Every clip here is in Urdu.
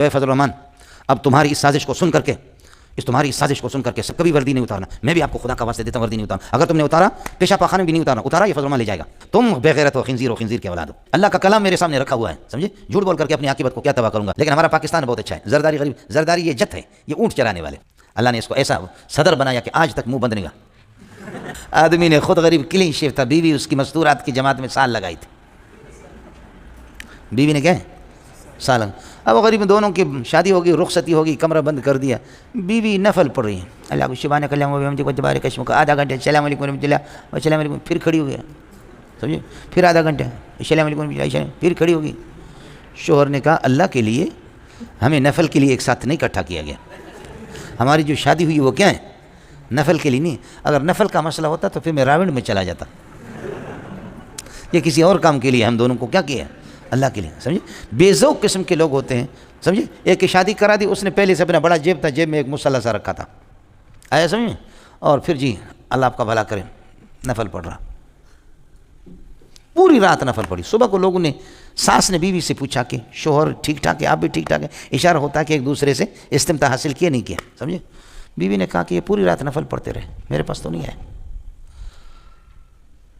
اے فضل الرحمان، اب تمہاری اس سازش کو سن کر کے سب کبھی وردی نہیں اتارنا. میں بھی آپ کو خدا کا واسطے دیتا ہوں وردی نہیں اتارنا. اگر تم نے اتارا پیشہ پاخانے بھی نہیں اتارا یہ فضل الرحمان لے جائے گا. تم بے غیرت ہو، خنزیر کی اولاد ہو. اللہ کا کلام میرے سامنے رکھا ہوا ہے، سمجھے؟ جھوٹ بول کر کے اپنی عاقبت کو کیا تباہ کروں گا. لیکن ہمارا پاکستان بہت اچھا ہے. زرداری غریب، زرداری یہ جت ہے، یہ اونٹ چرانے والے. اللہ نے اس کو ایسا صدر بنایا کہ آج تک منہ بند نہیں گا. آدمی نے خود غریب کلین شیف تھا، بیوی اس کی مستورات کی جماعت میں سال لگائی تھی. بیوی نے کیا سال. اب غریب دونوں کی شادی ہوگی، رخصتی ہوگی، کمرہ بند کر دیا. بیوی نفل پڑھ رہی ہے، اللہ کو شبانہ کلام و بحمدہ و تبارک اسمک، آدھا گھنٹہ السلام علیکم ورحمۃ اللہ والسلام علیکم، پھر کھڑی ہو گیا، سمجھے؟ پھر آدھا گھنٹہ السلام علیکم ورحمۃ اللہ، پھر کھڑی ہوگی. شوہر نے کہا اللہ کے لیے ہمیں نفل کے لیے ایک ساتھ نہیں اکٹھا کیا گیا. ہماری جو شادی ہوئی وہ کیا ہے؟ نفل کے لیے نہیں. اگر نفل کا مسئلہ ہوتا تو پھر میں راوڑ میں چلا جاتا. یہ کسی اور کام کے لیے ہم دونوں کو کیا کیا ہے؟ اللہ کے لیے. سمجھے؟ بے ذوق قسم کے لوگ ہوتے ہیں. سمجھے؟ ایک کی شادی کرا دی، اس نے پہلے سے اپنا بڑا جیب تھا، جیب میں ایک مسلح سا رکھا تھا، آیا سمجھے؟ اور پھر جی اللہ آپ کا بھلا کرے، نفل پڑھ رہا، پوری رات نفل پڑھی. صبح کو لوگوں نے، ساس نے بیوی سے پوچھا کہ شوہر ٹھیک ٹھاک ہے، آپ بھی ٹھیک ٹھاک ہے؟ اشارہ ہوتا ہے کہ ایک دوسرے سے استمتاع حاصل کیا نہیں کیا. سمجھے؟ بیوی نے کہا کہ یہ پوری رات نفل پڑھتے رہے، میرے پاس تو نہیں آئے.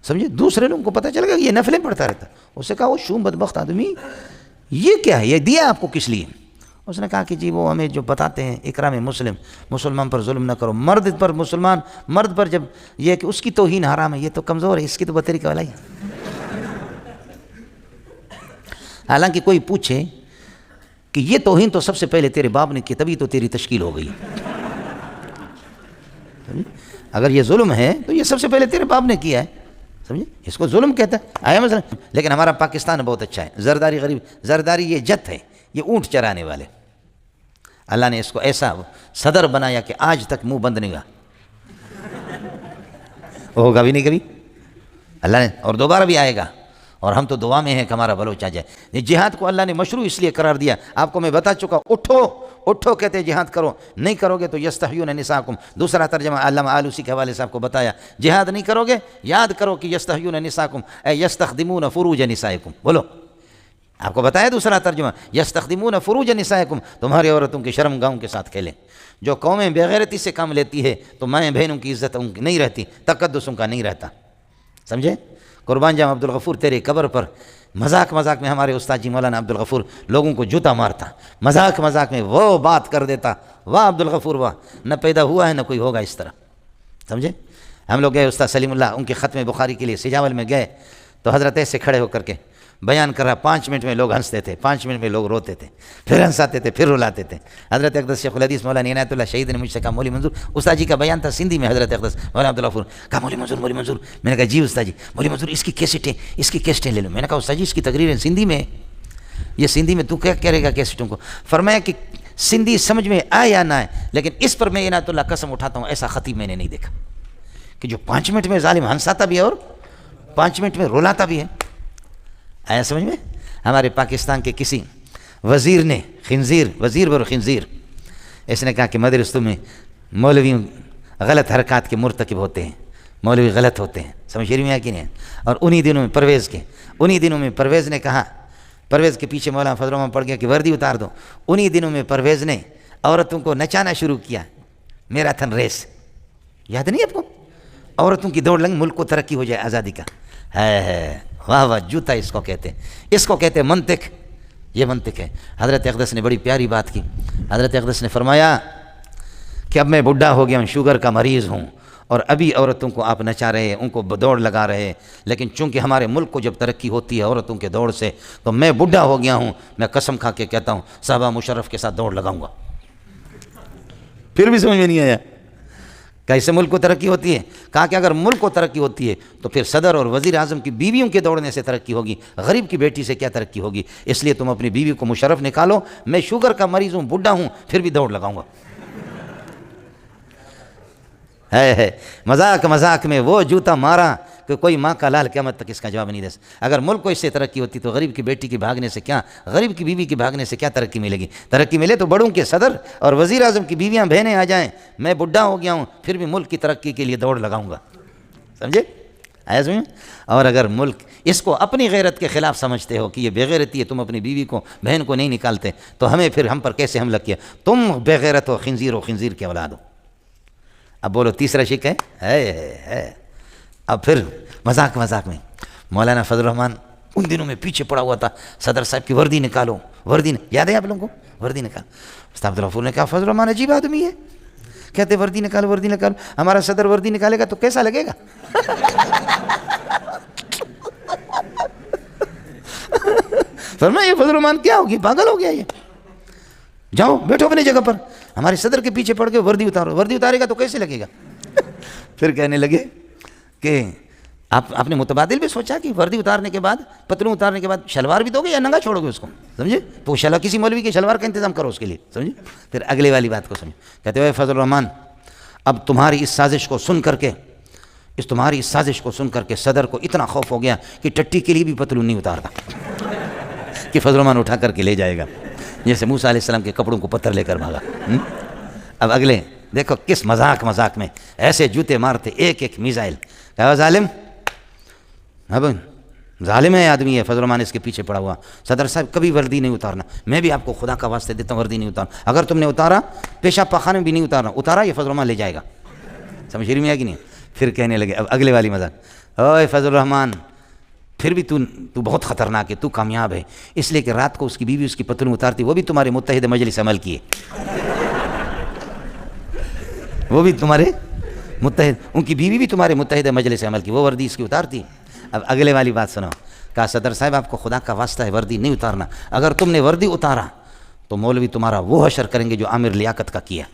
سمجھے؟ دوسرے لوگوں کو پتہ چل گیا کہ یہ نفلیں پڑھتا رہتا. اس نے کہا وہ شوم بدبخت آدمی، یہ کیا ہے، یہ دیا آپ کو کس لیے؟ اس نے کہا کہ جی وہ ہمیں جو بتاتے ہیں اکرام مسلم، مسلمان پر ظلم نہ کرو. مرد پر جب یہ کہ اس کی توہین حرام ہے، یہ تو کمزور ہے، اس کی تو بطری کا والا ہی. حالانکہ کوئی پوچھے کہ یہ توہین تو سب سے پہلے تیرے باپ نے کی، تبھی تو تیری تشکیل ہو گئی. اگر یہ ظلم ہے تو یہ سب سے پہلے تیرے باپ نے کیا ہے. سمجھے؟ اس کو ظلم کہتا ہے. آیا مثلا. لیکن ہمارا پاکستان بہت اچھا ہے. زرداری غریب، زرداری یہ جت ہے، یہ اونٹ چرانے والے. اللہ نے اس کو ایسا صدر بنایا کہ آج تک منہ بند نہیں گا. وہ ہوگا بھی نہیں کبھی اللہ نے، اور دوبارہ بھی آئے گا. اور ہم تو دعا میں ہیں کہ ہمارا بلوچ آ جائے. جہاد کو اللہ نے مشروع اس لیے قرار دیا، آپ کو میں بتا چکا. اٹھو کہتے ہیں جہاد کرو، نہیں کرو گے تو یستحیون نساءکم. دوسرا ترجمہ علامہ آلوسی کے حوالے سے آپ کو بتایا. جہاد نہیں کرو گے، یاد کرو کہ یستحیون نساءکم اے یستخدمون فروج نسائکم. بولو، آپ کو بتایا دوسرا ترجمہ یستخدمون فروج نسائکم، تمہاری عورتوں کی شرم گاہوں کے ساتھ کھیلیں. جو قومیں بغیرتی سے کام لیتی ہے تو مائیں بہنوں کی عزت ان کی نہیں رہتی، تقدس ان کا نہیں رہتا. سمجھے؟ قربان جاؤں عبدالغفور تیرے قبر پر مذاق میں ہمارے استاد جی مولانا عبدالغفور لوگوں کو جوتا مارتا، مذاق میں وہ بات کر دیتا. واہ عبدالغفور واہ، نہ پیدا ہوا ہے نہ کوئی ہوگا اس طرح. سمجھے؟ ہم لوگ گئے استاد سلیم اللہ ان کے ختم بخاری کے لیے سجاول میں گئے تو حضرت ایسے کھڑے ہو کر کے بیان کر رہا. 5 منٹ میں لوگ ہنستے تھے، 5 منٹ میں لوگ روتے تھے، پھر ہنساتے تھے، پھر رلاتے تھے. حضرت اقدس شیخ الحدیث مولانا عنایت اللہ شہید نے مجھ سے کہا مولوی منظور، استاد جی کا بیان تھا سندھی میں، حضرت اقدس مولانا عبدالغفور کہا مولوی منظور. میں نے کہا جی استاد جی. مولوی منظور اس کی کیسٹیں لے لو. میں نے کہا استاد جی اس کی تقریریں سندھی میں، یہ سندھی میں تو کیا کرے گا کیسٹوں کو؟ فرمایا کہ سندھی سمجھ میں آئے یا نہ آئے، لیکن اس پر میں عنایت اللہ قسم اٹھاتا ہوں ایسا خطیب میں نے نہیں دیکھا کہ جو 5 منٹ میں ظالم ہنساتا بھی ہے اور 5 منٹ میں رلاتا بھی ہے. آیا سمجھ میں؟ ہمارے پاکستان کے کسی وزیر نے وزیر بر خنزیر، اس نے کہا کہ مدرسوں میں مولوی غلط حرکات کے مرتکب ہوتے ہیں، مولوی غلط ہوتے ہیں. سمجھ میں آیا کہ نہیں؟ اور انہی دنوں میں پرویز نے کہا، پرویز کے پیچھے مولانا فضل الرحمان پڑ گیا کہ وردی اتار دو. انہی دنوں میں پرویز نے عورتوں کو نچانا شروع کیا، میراتھن ریس. یاد نہیں آپ کو؟ عورتوں کی دوڑ لگ، ملک کو ترقی ہو جائے آزادی کا. ہے واہ جوتا اس کو کہتے ہیں منطق. یہ منطق ہے. حضرت اقدس نے بڑی پیاری بات کی. حضرت اقدس نے فرمایا کہ اب میں بڈھا ہو گیا ہوں، شوگر کا مریض ہوں، اور ابھی عورتوں کو آپ نچا رہے ہیں، ان کو دوڑ لگا رہے ہیں، لیکن چونکہ ہمارے ملک کو جب ترقی ہوتی ہے عورتوں کے دوڑ سے تو میں بڈھا ہو گیا ہوں، میں قسم کھا کے کہتا ہوں صحابہ مشرف کے ساتھ دوڑ لگاؤں گا. پھر بھی سمجھ میں نہیں آیا کیسے ملک کو ترقی ہوتی ہے. کہا کہ اگر ملک کو ترقی ہوتی ہے تو پھر صدر اور وزیر اعظم کی بیویوں کے دوڑنے سے ترقی ہوگی، غریب کی بیٹی سے کیا ترقی ہوگی. اس لیے تم اپنی بیوی کو مشرف نکالو. میں شوگر کا مریض ہوں، بڈھا ہوں، پھر بھی دوڑ لگاؤں گا. ہے مذاق میں وہ جوتا مارا کہ کوئی ماں کا لال قیامت تک اس کا جواب نہیں دے سکتا. اگر ملک کو اس سے ترقی ہوتی تو غریب کی بیٹی کے بھاگنے سے کیا، غریب کی بیوی کے بھاگنے سے کیا ترقی ملے گی. ترقی ملے تو بڑوں کے صدر اور وزیر اعظم کی بیویاں بہنیں آ جائیں. میں بڈھا ہو گیا ہوں پھر بھی ملک کی ترقی کے لیے دوڑ لگاؤں گا. سمجھے؟ آیا سمجھ؟ اور اگر ملک اس کو اپنی غیرت کے خلاف سمجھتے ہو کہ یہ بے غیرتی ہے، تم اپنی بیوی کو بہن کو نہیں نکالتے، تو ہمیں پھر ہم پر کیسے حملہ کیا؟ تم بے غیرت ہو، خنزیر کے اولاد ہو۔ اب بولو تیسرا شک ہے۔ اب پھر مذاق میں مولانا فضل الرحمان ان دنوں میں پیچھے پڑا ہوا تھا، صدر صاحب کی وردی نکالو، یاد ہے آپ لوگوں کو؟ وردی نکالو۔ استاد عبدالغفور نے کہا فضل الرحمان عجیب آدمی ہے، کہتے وردی نکالو، ہمارا صدر وردی نکالے گا تو کیسا لگے گا؟ فرمایا یہ فضل الرحمان کیا ہوگی، پاگل ہو گیا یہ، جاؤ بیٹھو اپنی جگہ پر، ہمارے صدر کے پیچھے پڑ کے وردی اتارے گا تو کیسے لگے گا؟ پھر کہنے لگے کہ آپ نے متبادل بھی سوچا کہ وردی اتارنے کے بعد، پتلون اتارنے کے بعد شلوار بھی دو گے یا ننگا چھوڑو گے اس کو؟ سمجھے؟ تو کسی مولوی کے شلوار کا انتظام کرو اس کے لیے، سمجھے؟ پھر اگلے والی بات کو سمجھو، کہتے ہوئے فضل الرحمان اب تمہاری اس سازش کو سن کر کے صدر کو اتنا خوف ہو گیا کہ ٹٹی کے لیے بھی پتلون نہیں اتارتا کہ فضل الرحمان اٹھا کر کے لے جائے گا، جیسے موسیٰ علیہ السلام کے کپڑوں کو پتھر لے کر بھاگا۔ اب اگلے دیکھو کس مذاق میں ایسے جوتے مارتے، ایک میزائل، کہا ظالم، اب ظالم ہے آدمی ہے، فضل الرحمان اس کے پیچھے پڑا ہوا، صدر صاحب کبھی وردی نہیں اتارنا، میں بھی آپ کو خدا کا واسطے دیتا ہوں وردی نہیں اتارنا، اگر تم نے اتارا پیشاب پاخانے میں بھی نہیں اتارا یہ فضل الرحمان لے جائے گا۔ سمجھ رہی میں ہے کہ نہیں؟ پھر کہنے لگے اب اگلے والی مذاق، اوے فضل الرحمان پھر بھی تو بہت خطرناک ہے، تو کامیاب ہے، اس لیے کہ رات کو اس کی بیوی اس کی پتلون اتارتی، وہ بھی تمہارے متحد مجلس عمل کی ہے، وہ بھی تمہارے ان کی بیوی بھی تمہارے متحد مجلس عمل کی، وہ وردی اس کی اتارتی۔ اب اگلے والی بات سنو، کہا صدر صاحب آپ کو خدا کا واسطہ ہے وردی نہیں اتارنا، اگر تم نے وردی اتارا تو مولوی تمہارا وہ حشر کریں گے جو عامر لیاقت کا کیا۔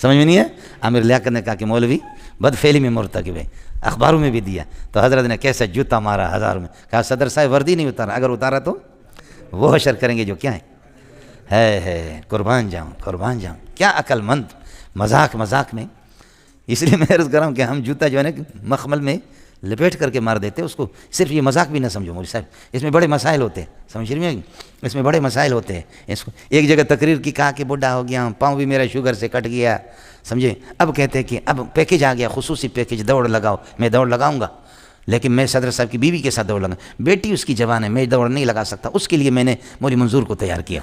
سمجھ میں نہیں ہے؟ عامر لیاقت نے کہا کہ مولوی بدفعلی میں مرتکب ہے، اخباروں میں بھی دیا، تو حضرت نے کیسا جوتا مارا ہزاروں میں، کہا صدر صاحب وردی نہیں اتارا، اگر اتارا تو وہ حشر کریں گے جو کیا ہے قربان جاؤں، کیا عقل مند مذاق میں۔ اس لیے میں عرض کر رہا ہوں کہ ہم جوتا جو ہے نا مخمل میں لپیٹ کر کے مار دیتے اس کو، صرف یہ مذاق بھی نہ سمجھو مولوی صاحب، اس میں بڑے مسائل ہوتے ہیں، سمجھ رہی ہیں؟ اس میں بڑے مسائل ہوتے ہیں۔ اس کو ایک جگہ تقریر کی، کہا کہ بڈھا ہو گیا ہوں، پاؤں بھی میرا شوگر سے کٹ گیا، سمجھے؟ اب کہتے ہیں کہ اب پیکیج آ گیا، خصوصی پیکیج، دوڑ لگاؤ، میں دوڑ لگاؤں گا، لیکن میں صدر صاحب کی بیوی کے ساتھ دوڑ لگاؤں، بیٹی اس کی جوان ہے، میں دوڑ نہیں لگا سکتا، اس کے لیے میں نے مولوی منظور کو تیار کیا،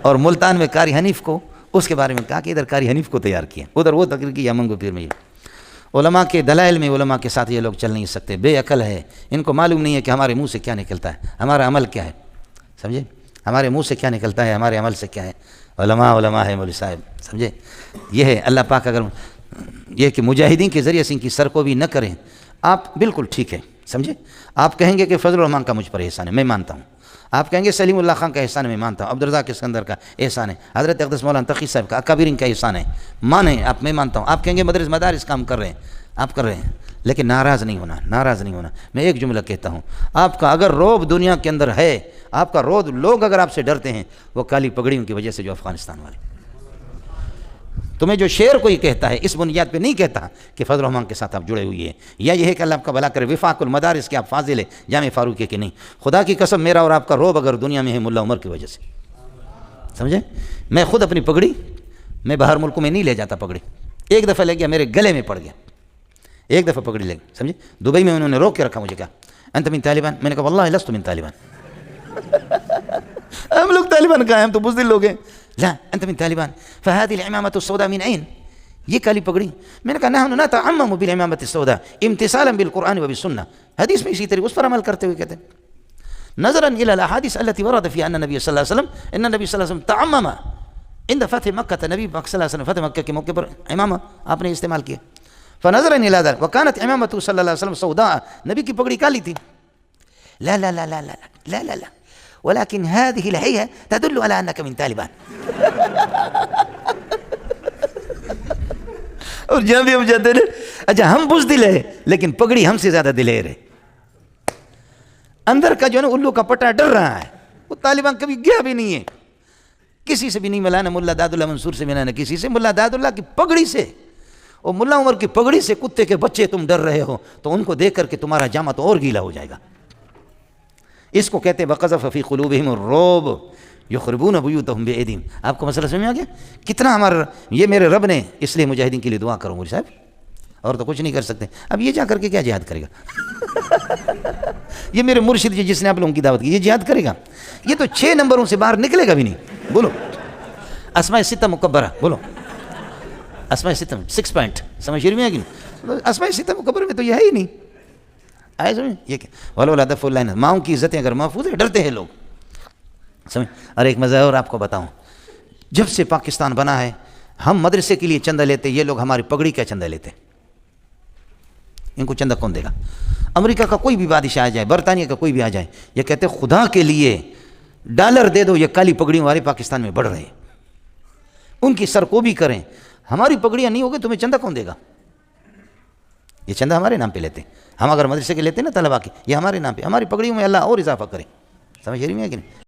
اور ملتان میں قاری حنیف کو اس کے بارے میں کہا کہ ادھر قاری حنیف کو تیار کیا، ادھر وہ تقریر کی یمن کو پھر میں علماء کے دلائل میں علماء کے ساتھ یہ لوگ چل نہیں سکتے، بے عقل ہے، ان کو معلوم نہیں ہے کہ ہمارے منہ سے کیا نکلتا ہے، ہمارا عمل کیا ہے، سمجھے؟ ہمارے منہ سے کیا نکلتا ہے، ہمارے عمل سے کیا ہے۔ علماء ہے مولوی صاحب، سمجھے؟ یہ ہے اللہ پاک، اگر یہ کہ مجاہدین کے ذریعے سے ان کی سرکوبی نہ کریں، آپ بالکل ٹھیک ہے، سمجھے؟ آپ کہیں گے کہ فضل الرحمان کا مجھ پر احسان ہے، میں مانتا ہوں، آپ کہیں گے سلیم اللہ خان کا احسان ہے، میں مانتا ہوں، عبدالرزاق اسکندر کا احسان ہے، حضرت اقدس مولانا تقی صاحب کا، اکابرین کا احسان ہے، مانیں آپ، میں مانتا ہوں، آپ کہیں گے مدارس کام کر رہے ہیں، آپ کر رہے ہیں، لیکن ناراض نہیں ہونا۔ میں ایک جملہ کہتا ہوں، آپ کا اگر روب دنیا کے اندر ہے، آپ کا روب، لوگ اگر آپ سے ڈرتے ہیں، وہ کالی پگڑیوں کی وجہ سے جو افغانستان والے، تمہیں جو شعر کوئی کہتا ہے اس بنیاد پہ نہیں کہتا کہ فضل الرحمان کے ساتھ آپ جڑے ہوئے ہیں، یا یہ ہے کہ اللہ آپ کا بھلا کرے، وفاق المدارس کے آپ فاضل ہیں، جامع فاروق کے نہیں، خدا کی قسم میرا اور آپ کا روب اگر دنیا میں ہے ملا عمر کی وجہ سے، سمجھے؟ میں خود اپنی پگڑی میں باہر ملکوں میں نہیں لے جاتا، پگڑی ایک دفعہ لے گیا، میرے گلے میں پڑ گیا، ایک دفعہ پگڑی لے گیا، سمجھے؟ دبئی میں انہوں نے روک کے رکھا، مجھے کہا انت من طالبان، میں نے کہا واللہ لست من طالبان، ہم لوگ طالبان کا ہیں، ہم تو بزدل لوگ ہیں، لا انت من طالبان، فهذه العمامة السوداء من اين؟ یہ کالی پگڑی، میں نے کہا نحن نتعمم بالعمامة السوداء امتثالا بالقرآن وبالسنة، حدیث میں اسی طریقے اس پر عمل کرتے ہوئے کہتے ہیں نظرا الى الاحاديث التي ورد فيها ان النبي صلی اللہ علیہ وسلم النبي صلی اللہ علیہ وسلم تعمم عند فتح مکہ، نبی پاک صلی اللہ علیہ وسلم فتح مکہ کے موقع پر امامہ آپ نے استعمال کیا، فنظرا الى ذلك وكانت عمامته صلی اللہ علیہ وسلم سوداء، نبی کی پگڑی کالی تھی، لا لا لا لا لا لا لا لا ولكن هذه الهيئة تدل على أنك من طالبان، اور جہاں بھی ہم جاتے ہیں، اچھا ہم بزدل ہے لیکن پگڑی ہم سے زیادہ دلیر ہے، اندر کا جو ہے نا الو کا پٹا ڈر رہا ہے، وہ طالبان کبھی گیا بھی نہیں ہے، کسی سے بھی نہیں ملا، نہ ملا داد اللہ منصور سے ملا، نہ کسی سے، ملا داد اللہ کی پگڑی سے، اور ملا عمر کی پگڑی سے کتے کے بچے تم ڈر رہے ہو تو ان کو دیکھ کر کے تمہارا جامہ تو اور گیلا ہو جائے گا، اس کو کہتے ہیں وَقَذَفَ فِي قُلُوبِهِمُ الرُّعْبَ يُخْرِبُونَ بُيُوتَهُمْ بِأَيْدِيهِمْ۔ آپ کو مسئلہ سمجھ آ گیا؟ کتنا ہمارا، یہ میرے رب نے، اس لیے مجاہدین کے لیے دعا کرو مولوی صاحب، اور تو کچھ نہیں کر سکتے. اب یہ جا کر کے کیا جہاد کرے گا؟ یہ میرے مرشد جی جس نے آپ لوگوں کی دعوت کی یہ جہاد کرے گا؟ یہ تو 6 نمبروں سے باہر نکلے گا بھی نہیں. بولو اسماء ستہ مکبرہ، بولو اسماء ستہ 6 پوائنٹ سمجھ شریف میں ہے کہ نہیں؟ اسماء ستہ مکبرہ میں تو یہ ہے ہی نہیں. آئے سمجھ یہ کہ ولولا دفع اللہ، ماؤں کی عزتیں اگر محفوظ ہے ڈرتے ہیں لوگ. سمجھ. اور ایک مزہ اور آپ کو بتاؤں، جب سے پاکستان بنا ہے ہم مدرسے کے لیے چندہ لیتے، یہ لوگ ہماری پگڑی کا چندہ لیتے. ان کو چندہ کون دے گا؟ امریکہ کا کوئی بھی بادشاہ آ جائے، برطانیہ کا کوئی بھی آ جائے، یہ کہتے خدا کے لیے ڈالر دے دو، یہ کالی پگڑیوں والے پاکستان میں بڑھ رہے ہیں، ان کی سرکوبی کریں. ہماری پگڑیاں نہیں ہوگی تمہیں چندہ کون دے گا؟ یہ چندہ ہمارے نام پہ لیتے. ہم اگر مدرسے کے لیتے نا طلبا کے، یہ ہمارے نام پہ، ہماری پگڑیوں میں اللہ اور اضافہ کرے. سمجھ رہی ہیں کہ نہیں؟